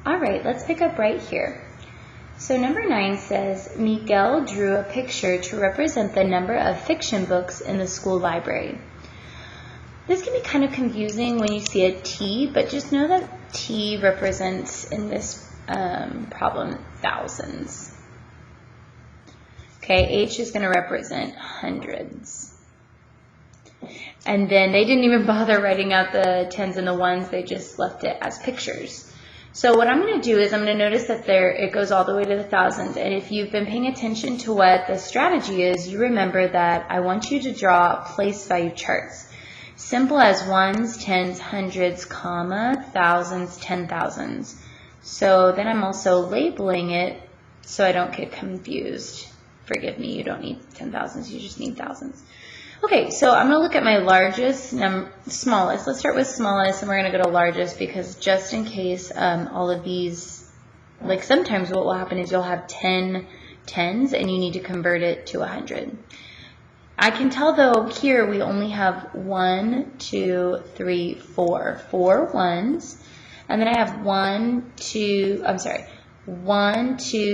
All right, let's pick up right here. So number 9 says, Miguel drew a picture to represent the number of fiction books in the school library. This can be kind of confusing when you see a T, but just know that T represents in this problem thousands. Okay, H is going to represent hundreds. And then they didn't even bother writing out the tens and the ones, they just left it as pictures. So what I'm going to do is I'm going to notice that it goes all the way to the thousands. And if you've been paying attention to what the strategy is, you remember that I want you to draw place value charts. Simple as ones, tens, hundreds, comma, thousands, 10,000s. So then I'm also labeling it so I don't get confused. Forgive me, you don't need 10,000s, you just need thousands. Okay, so I'm going to look at my largest, smallest. Let's start with smallest, and we're going to go to largest because just in case all of these, like sometimes what will happen is you'll have 10 tens and you need to convert it to 100. I can tell though here we only have 1, 2, 3, 4. 4 ones. And then I have 1, 2,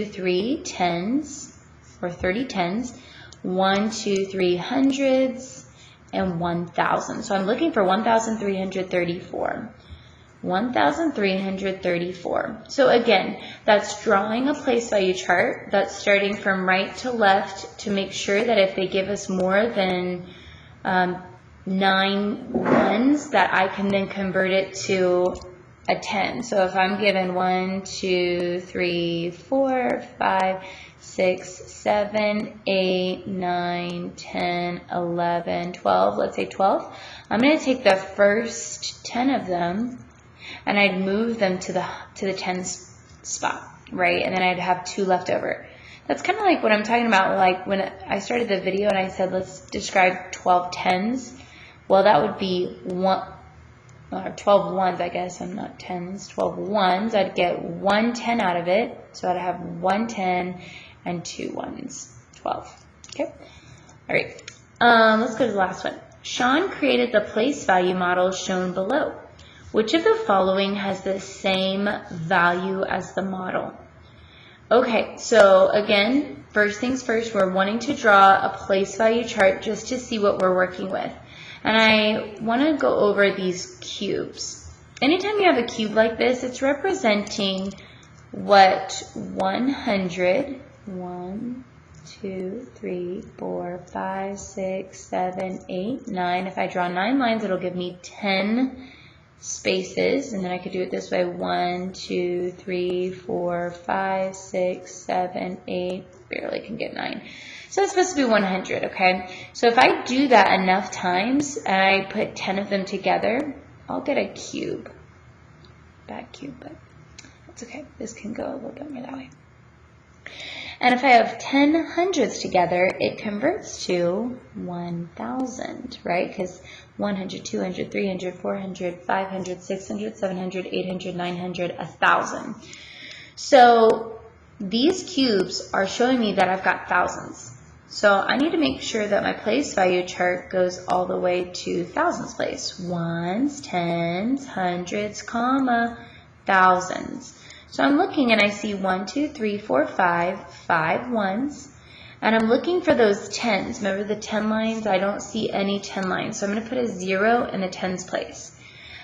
3 tens, or 30 tens. 1, 2, 3 hundreds, and 1,000. So I'm looking for 1,334. 1,334. So again, that's drawing a place value chart. That's starting from right to left to make sure that if they give us more than 9 ones, that I can then convert it to a 10. So if I'm given 1, 2, 3, 4, 5, 6, 7, 8, 9, 10, 11, 12, let's say 12. I'm going to take the first 10 of them and I'd move them to the tens spot, right? And then I'd have 2 left over. That's kind of like what I'm talking about, like when I started the video and I said, let's describe 12 tens. Well, that would be 12 ones, I guess. I'm not tens, 12 ones. I'd get 1 10 out of it. So I'd have 1 10 and 2 ones, 12. Okay. All right. Let's go to the last one. Sean created the place value model shown below. Which of the following has the same value as the model? Okay, so again, first things first, we're wanting to draw a place value chart just to see what we're working with. And I want to go over these cubes. Anytime you have a cube like this, it's representing what 100, 1, 2, 3, 4, 5, 6, 7, 8, 9. If I draw 9 lines, it'll give me 10 spaces, and then I could do it this way: 1, 2, 3, 4, 5, 6, 7, 8, barely can get 9. So it's supposed to be 100, okay? So if I do that enough times and I put 10 of them together, I'll get a cube. Bad cube, but that's okay. This can go a little bit more that way. And if I have 10 hundreds together, it converts to 1,000, right? Because 100, 200, 300, 400, 500, 600, 700, 800, 900, 1,000. So these cubes are showing me that I've got thousands. So I need to make sure that my place value chart goes all the way to thousands place. Ones, tens, hundreds, comma, thousands. So I'm looking and I see 1, 2, 3, 4, 5 ones. And I'm looking for those tens. Remember the 10 lines? I don't see any 10 lines. So I'm going to put a 0 in the tens place.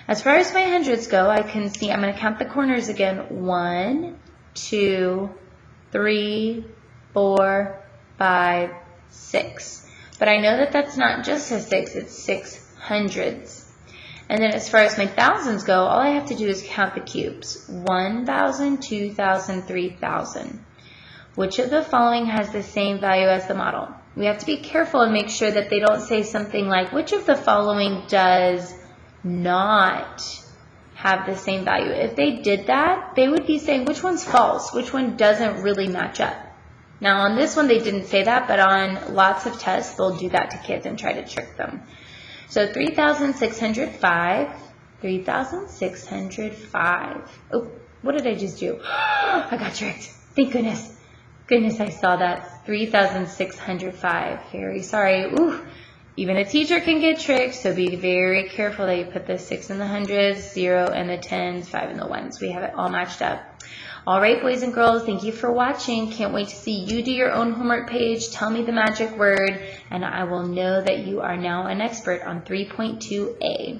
As far as my hundreds go, I can see, I'm going to count the corners again. 1, 2, 3, 4, 5, 6. But I know that that's not just a 6, it's 6 hundreds. And then as far as my thousands go, all I have to do is count the cubes. 1,000, 2,000, 3,000. Which of the following has the same value as the model? We have to be careful and make sure that they don't say something like, which of the following does not have the same value? If they did that, they would be saying, which one's false? Which one doesn't really match up? Now on this one, they didn't say that, but on lots of tests, they'll do that to kids and try to trick them. So 3,605, 3,605. Oh, what did I just do? I got tricked. Thank goodness. Goodness, I saw that. 3,605. Very sorry. Ooh, Even a teacher can get tricked, so be very careful that you put the 6 in the hundreds, 0 in the tens, 5 in the ones. We have it all matched up. All right, boys and girls, thank you for watching. Can't wait to see you do your own homework page. Tell me the magic word, and I will know that you are now an expert on 3.2a.